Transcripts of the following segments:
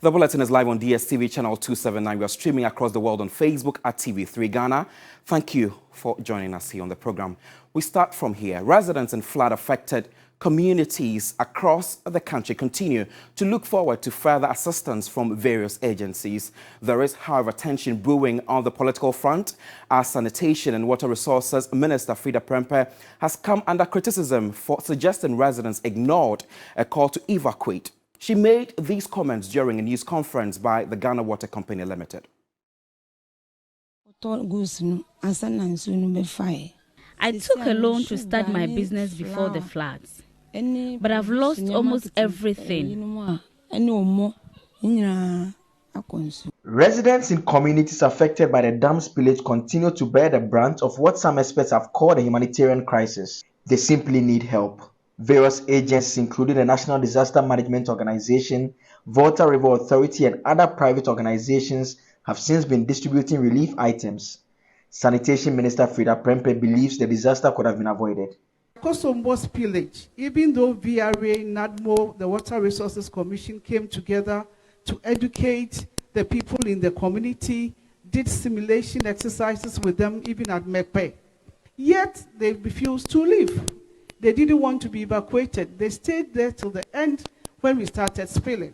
The bulletin is live on DSTV channel 279. We are streaming across the world on Facebook at TV3 Ghana. Thank you for joining us here on the program. We start from here. Residents in flood-affected communities across the country continue to look forward to further assistance from various agencies. There is, however, tension brewing on the political front as Sanitation and Water Resources Minister Frida Prempeh has come under criticism for suggesting residents ignored a call to evacuate. She made these comments during a news conference by the Ghana Water Company Limited. I took a loan to start my business before the floods, but I've lost almost everything. Residents in communities affected by the dam spillage continue to bear the brunt of what some experts have called a humanitarian crisis. They simply need help. Various agencies, including the National Disaster Management Organization, Volta River Authority, and other private organizations, have since been distributing relief items. Sanitation Minister Frida Prempeh believes the disaster could have been avoided. Kosombo spillage, even though VRA, NADMO, the Water Resources Commission came together to educate the people in the community, did simulation exercises with them, even at Mepe. Yet they refused to leave. They didn't want to be evacuated. They stayed there till the end when we started spilling.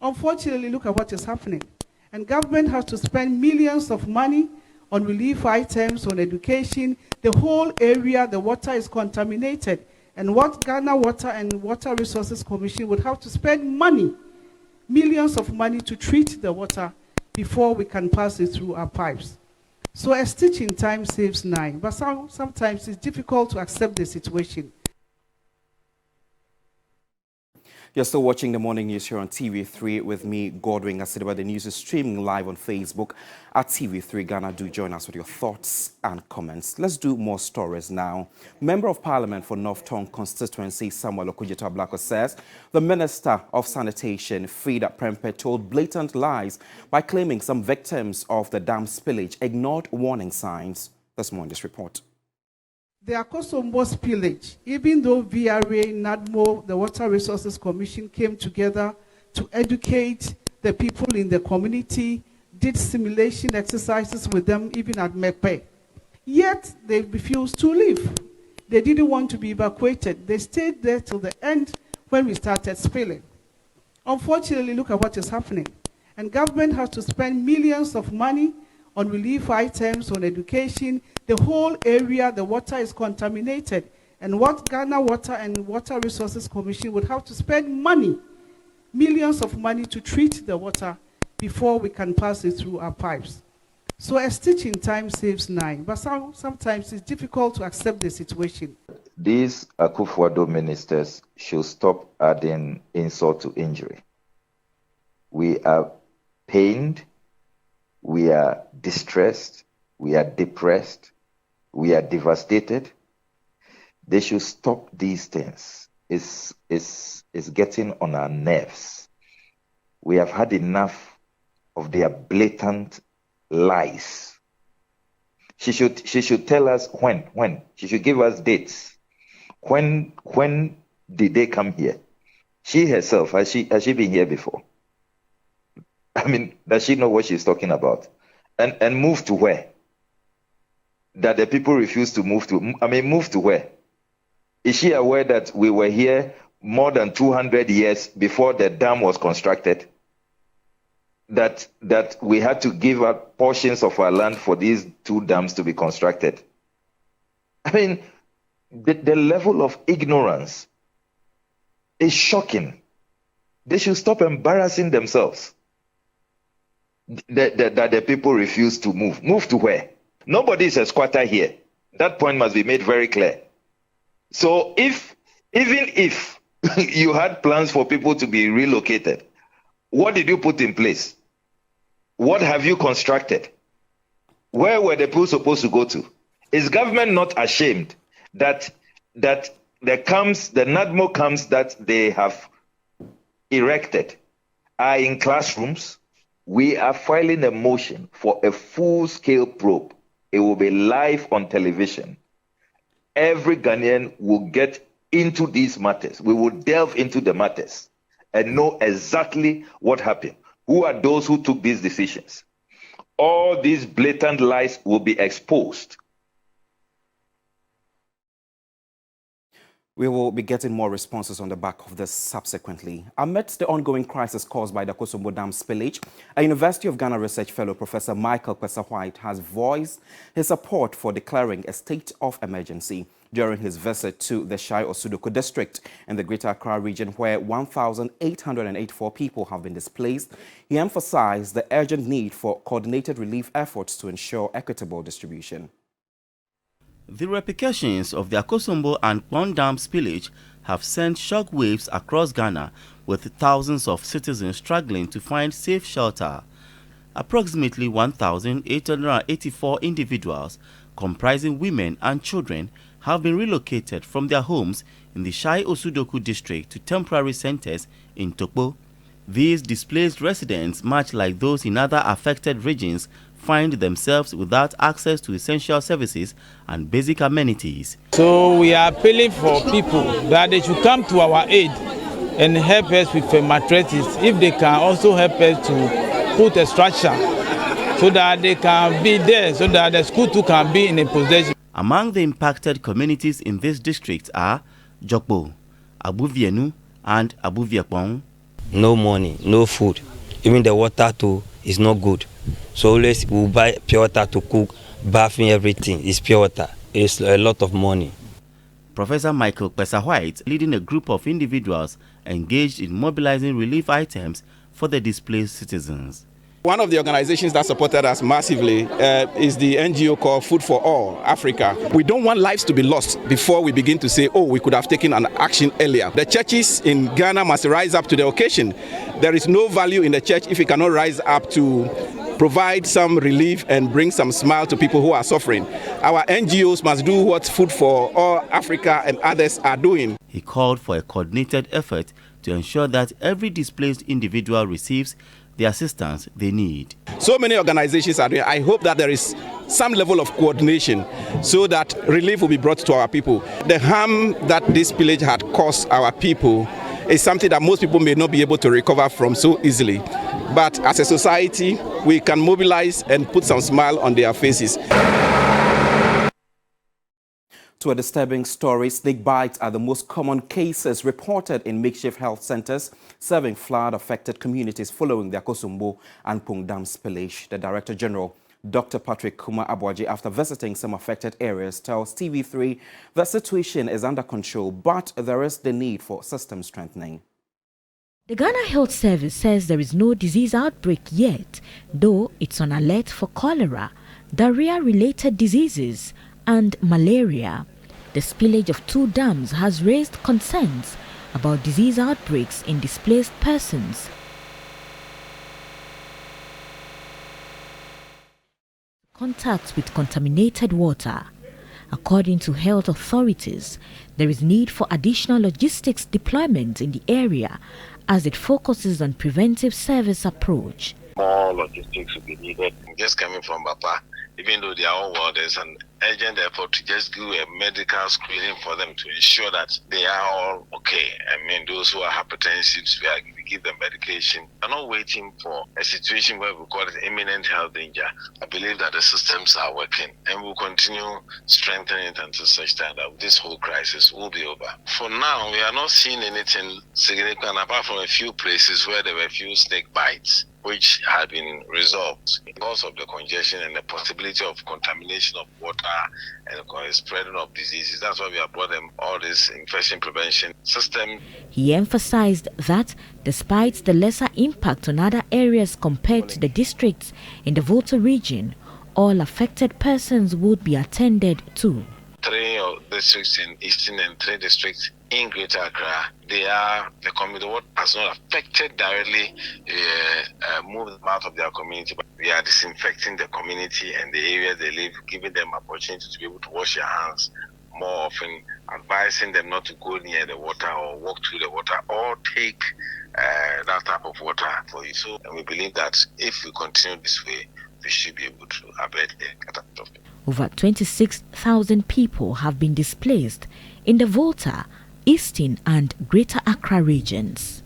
Unfortunately, look at what is happening. And government has to spend millions of money on relief items, on education. The whole area, the water is contaminated. And what Ghana Water and Water Resources Commission would have to spend money, millions of money to treat the water before we can pass it through our pipes. So a stitch in time saves nine, but sometimes it's difficult to accept the situation. You're still watching the morning news here on TV3 with me, Godwin Asidiba. The news is streaming live on Facebook at TV3 Ghana. Do join us with your thoughts and comments. Let's do more stories now. Member of Parliament for North Tongue constituency, Samuel Okudzeto-Ablakwa, says the Minister of Sanitation, Frida Prempeh, told blatant lies by claiming some victims of the dam spillage ignored warning signs. There's more in this report. The Kosombo spillage, even though VRA, NADMO, the Water Resources Commission came together to educate the people in the community, did simulation exercises with them, even at Mepe. Yet they refused to leave. They didn't want to be evacuated. They stayed there till the end when we started spilling. Unfortunately, look at what is happening. And government has to spend millions of money on relief items, on education. The whole area, the water is contaminated. And what Ghana Water and Water Resources Commission would have to spend money, millions of money to treat the water before we can pass it through our pipes. So a stitch in time saves nine, but sometimes it's difficult to accept the situation. These Akufo-Addo ministers should stop adding insult to injury. We are pained, we are distressed, we are depressed, we are devastated. They should stop these things. It's getting on our nerves. We have had enough of their blatant lies. She should tell us when. She should give us dates. When did they come here? She herself, has she been here before? I mean, does she know what she's talking about? And move to where? That the people refuse to move to. I mean, move to where? Is she aware that we were here more than 200 years before the dam was constructed? That we had to give up portions of our land for these two dams to be constructed? I mean, the level of ignorance is shocking. They should stop embarrassing themselves. That the people refuse to move. Move to where? Nobody is a squatter here. That point must be made very clear. So even if you had plans for people to be relocated, what did you put in place? What have you constructed? Where were the people supposed to go to? Is government not ashamed that the NADMO camps that they have erected are in classrooms? We are filing a motion for a full-scale probe. It will be live on television. Every Ghanaian will get into these matters. We will delve into the matters and know exactly what happened. Who are those who took these decisions? All these blatant lies will be exposed. We will be getting more responses on the back of this subsequently. Amidst the ongoing crisis caused by the Akosombo Dam spillage, a University of Ghana research fellow, Professor Michael Kwesa-White, has voiced his support for declaring a state of emergency during his visit to the Shai Osudoku district in the Greater Accra region, where 1,884 people have been displaced. He emphasized the urgent need for coordinated relief efforts to ensure equitable distribution. The repercussions of the Akosombo and Kpong Dam spillage have sent shock waves across Ghana, with thousands of citizens struggling to find safe shelter. Approximately 1,884 individuals, comprising women and children, have been relocated from their homes in the Shai Osudoku district to temporary centers in Tokpo. These displaced residents, much like those in other affected regions, find themselves without access to essential services and basic amenities. So we are appealing for people that they should come to our aid and help us with mattresses, if they can also help us to put a structure so that they can be there, so that the school too can be in a possession. Among the impacted communities in this district are Jokbo, Abuvienu and Abuviakpong. No money, no food. Even the water too is not good. So always we buy pure water to cook, bathing, everything is pure water. It's a lot of money. Professor Michael Kwesa-White leading a group of individuals engaged in mobilizing relief items for the displaced citizens. One of the organizations that supported us massively is the NGO called Food for All Africa. We don't want lives to be lost before we begin to say, oh, we could have taken an action earlier. The churches in Ghana must rise up to the occasion. There is no value in the church if it cannot rise up to provide some relief and bring some smile to people who are suffering. Our NGOs must do what Food for All Africa and others are doing. He called for a coordinated effort to ensure that every displaced individual receives the assistance they need. So many organizations are doing. I hope that there is some level of coordination so that relief will be brought to our people. The harm that this spillage had caused our people is something that most people may not be able to recover from so easily. But as a society, we can mobilize and put some smile on their faces. To a disturbing story, snake bites are the most common cases reported in makeshift health centers serving flood-affected communities following the Akosombo and Kpong Dam spillage. The Director General, Dr. Patrick Kuma Abuaji, after visiting some affected areas, tells TV3 the situation is under control, but there is the need for system strengthening. The Ghana Health Service says there is no disease outbreak yet, though it's on alert for cholera, diarrhea-related diseases, and malaria. The spillage of 2 dams has raised concerns about disease outbreaks in displaced persons. Contact with contaminated water. According to health authorities, there is need for additional logistics deployment in the area as it focuses on preventive service approach. More logistics will be needed. Just coming from Bapa, even though they are all well, there's an urgent effort to just do a medical screening for them to ensure that they are all okay. I mean, those who are hypertensive, we give them medication. We're not waiting for a situation where we call it imminent health danger. I believe that the systems are working and we'll continue strengthening it until such time that this whole crisis will be over. For now, we are not seeing anything significant apart from a few places where there were a few snake bites, which have been resolved because of the congestion and the possibility of contamination of water and the spreading of diseases. That's why we have brought them all this infection prevention system. He emphasized that despite the lesser impact on other areas compared to the districts in the Volta region, all affected persons would be attended to. 3 districts in Eastern and 3 districts in Greater Accra, the community what has not affected directly moved out of their community, but we are disinfecting the community and the area they live, giving them opportunity to be able to wash their hands more often, advising them not to go near the water or walk through the water or take that type of water for you. So we believe that if we continue this way, we should be able to avert the catastrophe. Over 26,000 people have been displaced in the Volta, Eastern and Greater Accra regions.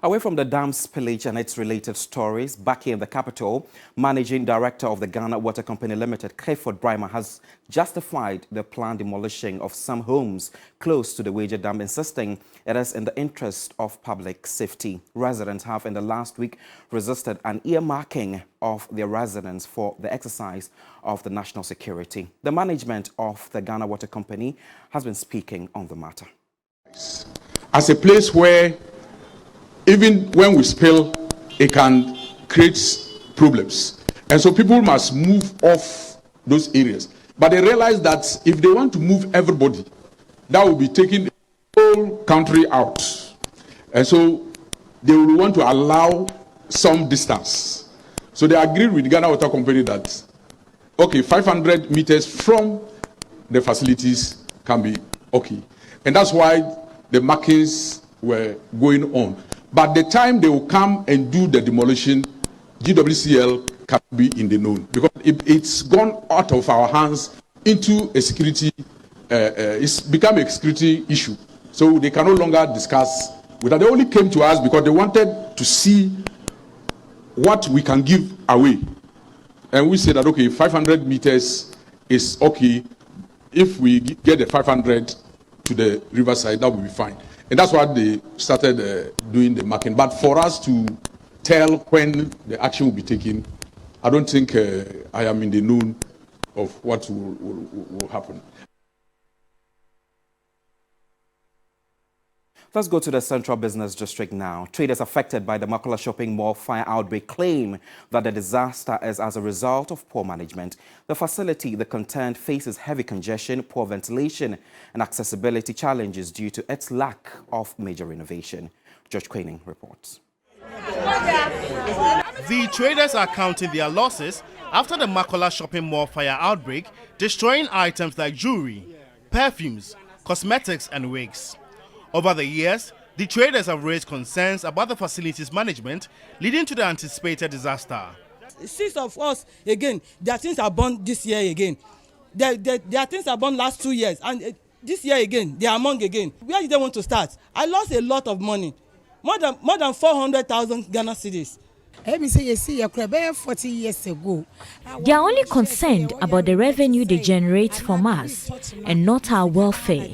Away from the dam spillage and its related stories, back here in the capital, Managing Director of the Ghana Water Company Limited, Clifford Brymer, has justified the planned demolition of some homes close to the Wager Dam, insisting it is in the interest of public safety. Residents have in the last week resisted an earmarking of their residence for the exercise of the national security. The management of the Ghana Water Company has been speaking on the matter. As a place where even when we spill, it can create problems. And so people must move off those areas. But they realize that if they want to move everybody, that will be taking the whole country out. And so they will want to allow some distance. So they agreed with the Ghana Water Company that, okay, 500 meters from the facilities can be okay. And that's why the markings were going on. But the time they will come and do the demolition, GWCL can be in the known, because it's gone out of our hands into a security, it's become a security issue. So they can no longer discuss with that. They only came to us because they wanted to see what we can give away. And we said that, okay, 500 meters is okay. If we get the 500 to the riverside, that will be fine. And that's why they started doing the marking. But for us to tell when the action will be taken, I don't think I am in the known of what will happen. Let's go to the Central Business District now. Traders affected by the Makola shopping mall fire outbreak claim that the disaster is as a result of poor management. The facility, the content, faces heavy congestion, poor ventilation and accessibility challenges due to its lack of major renovation. George Quaining reports. The traders are counting their losses after the Makola shopping mall fire outbreak, destroying items like jewelry, perfumes, cosmetics and wigs. Over the years, the traders have raised concerns about the facility's management, leading to the anticipated disaster. 6 of us, again, their things are born this year again. Their things are born last 2 years, and this year again, they are among again. Where did they want to start? I lost a lot of money, more than 400,000 Ghana cedis. They are only concerned about the revenue they generate from us and not our welfare.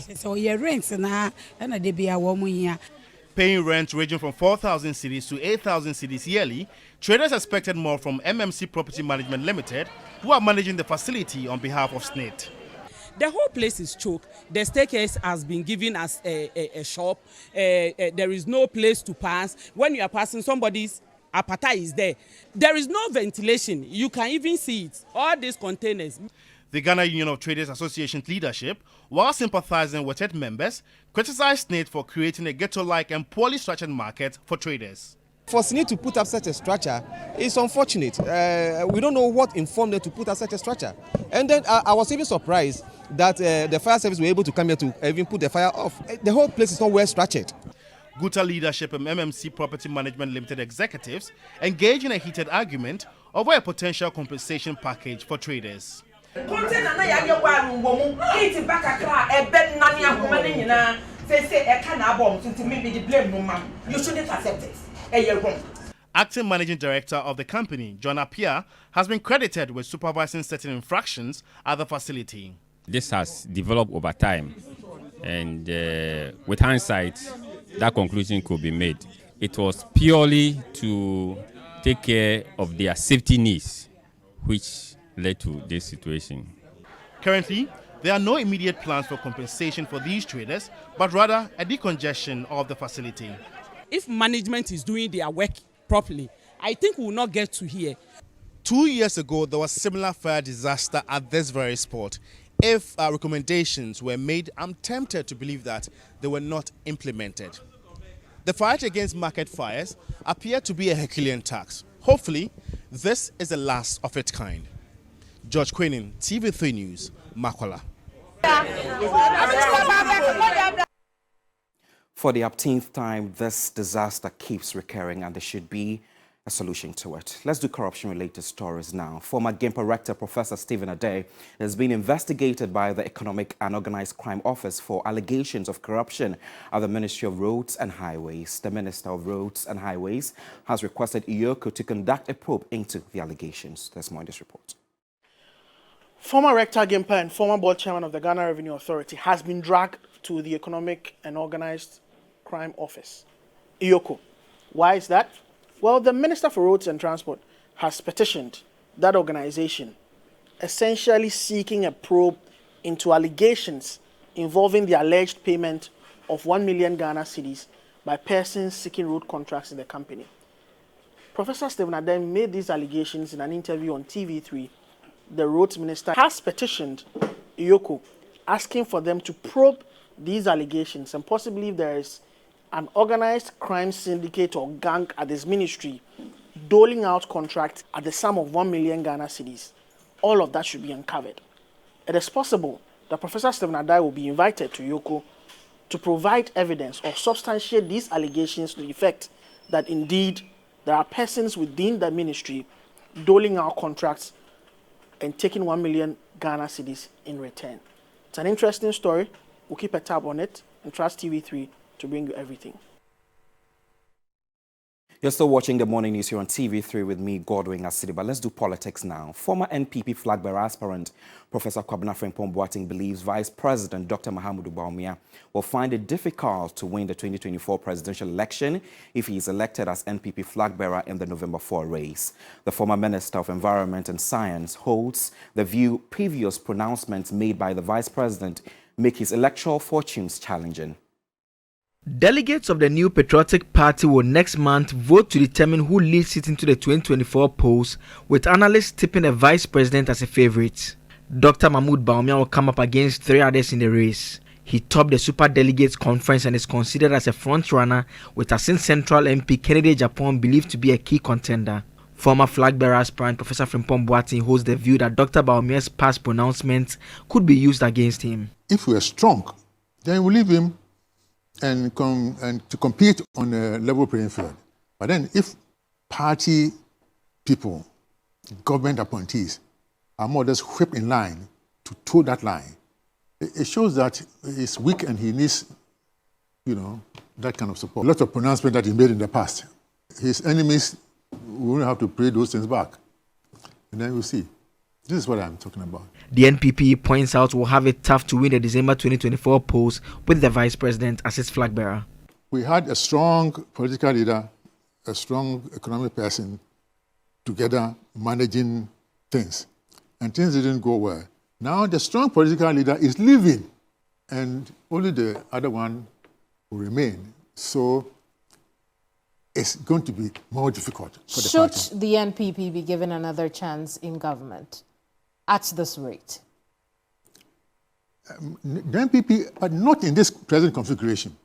Paying rent ranging from 4,000 cedis to 8,000 cedis yearly, traders expected more from MMC Property Management Limited, who are managing the facility on behalf of SNIT. The whole place is choked. The staircase has been given as a shop. There is no place to pass. When you are passing, somebody's apata is there. There is no ventilation. You can even see it. All these containers. The Ghana Union of Traders Association's leadership, while sympathizing with its members, criticized SNIT for creating a ghetto-like and poorly structured market for traders. For SNIT to put up such a structure is unfortunate. We don't know what informed them to put up such a structure. And then I was even surprised that the fire service were able to come here to even put the fire off. The whole place is not well structured. Guta leadership and MMC Property Management Limited executives engage in a heated argument over a potential compensation package for traders. You shouldn't accept it. Acting Managing Director of the company, John Appiah, has been credited with supervising certain infractions at the facility. This has developed over time, and with hindsight, that conclusion could be made. It was purely to take care of their safety needs, which led to this situation. Currently, there are no immediate plans for compensation for these traders, but rather a decongestion of the facility. If management is doing their work properly, I think we will not get to here. 2 years ago, there was similar fire disaster at this very spot. If recommendations were made, I'm tempted to believe that they were not implemented. The fight against market fires appeared to be a Herculean task. Hopefully, this is the last of its kind. George Quaining, TV3 News, Makola. For the 18th time, this disaster keeps recurring, and there should be a solution to it. Let's do corruption-related stories now. Former GIMPA Rector Professor TV3Newday has been investigated by the Economic and Organized Crime Office for allegations of corruption at the Ministry of Roads and Highways. The Minister of Roads and Highways has requested IOCO to conduct a probe into the allegations. There's more in this report. Former Rector GIMPA and former board chairman of the Ghana Revenue Authority has been dragged to the Economic and Organized Crime Office, IOCO. Why is that? Well, the Minister for Roads and Transport has petitioned that organization, essentially seeking a probe into allegations involving the alleged payment of 1 million Ghana cedis by persons seeking road contracts in the company. Professor TV3Newday made these allegations in an interview on TV3. The roads minister has petitioned IOCO, asking for them to probe these allegations and possibly if there is an organized crime syndicate or gang at this ministry doling out contracts at the sum of 1 million Ghana cedis. All of that should be uncovered. It is possible that Professor TV3Newday will be invited to IOCO to provide evidence or substantiate these allegations to the effect that indeed there are persons within the ministry doling out contracts and taking 1 million Ghana cedis in return. It's an interesting story. We'll keep a tab on it and trust TV3 to bring you everything. You're still watching the morning news here on TV3 with me, Godwin Asidiba. Let's do politics now. Former NPP flag bearer aspirant Professor Kwabena Frimpong Boateng believes Vice President Dr. Mahamudu Bawumia will find it difficult to win the 2024 presidential election if he is elected as NPP flag bearer in the November 4 race. The former Minister of Environment and Science holds the view previous pronouncements made by the Vice President make his electoral fortunes challenging. Delegates of the New Patriotic Party will next month vote to determine who leads it into the 2024 polls, with analysts tipping the vice president as a favorite. Dr. Mahmoud Bawumia will come up against 3 others in the race. He topped the Super Delegates Conference and is considered as a front-runner, with Asin Central MP Kennedy Japan believed to be a key contender. Former flag bearer aspirant Professor Frimpong Boateng holds the view that Dr. Bawumia's past pronouncements could be used against him. If we are strong, then we leave him and to compete on a level playing field. But then if party people, government appointees, are more or less whipped in line to toe that line, it shows that he's weak and he needs, that kind of support. A lot of pronouncements that he made in the past. His enemies will have to pray those things back. And then we'll see. This is what I'm talking about. The NPP points out will have it tough to win the December 2024 polls with the vice president as its flag bearer. We had a strong political leader, a strong economic person together managing things. And things didn't go well. Now the strong political leader is leaving and only the other one will remain. So it's going to be more difficult for the party. Should the NPP be given another chance in government at this rate? The NPP, but not in this present configuration.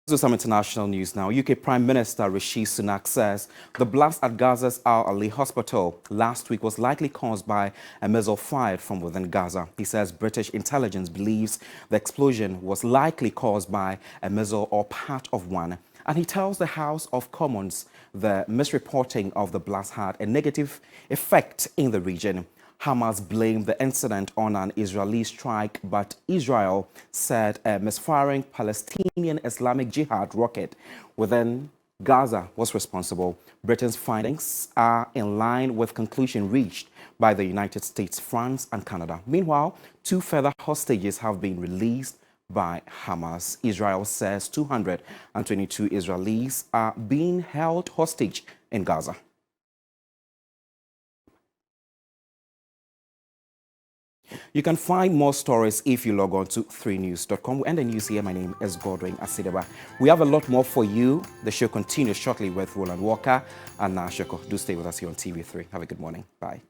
To some international news now. UK Prime Minister Rishi Sunak says the blast at Gaza's Al Ali hospital last week was likely caused by a missile fired from within Gaza. He says British intelligence believes the explosion was likely caused by a missile or part of one. And he tells the House of Commons the misreporting of the blast had a negative effect in the region. Hamas blamed the incident on an Israeli strike, but Israel said a misfiring Palestinian Islamic Jihad rocket within Gaza was responsible. Britain's findings are in line with conclusion reached by the United States, France, and Canada. Meanwhile, 2 further hostages have been released by Hamas. Israel says 222 Israelis are being held hostage in Gaza. You can find more stories if you log on to 3news.com. We end the news here. My name is Godwin Asidiba. We have a lot more for you. The show continues shortly with Roland Walker and Nashoko. Do stay with us here on TV3. Have a good morning. Bye.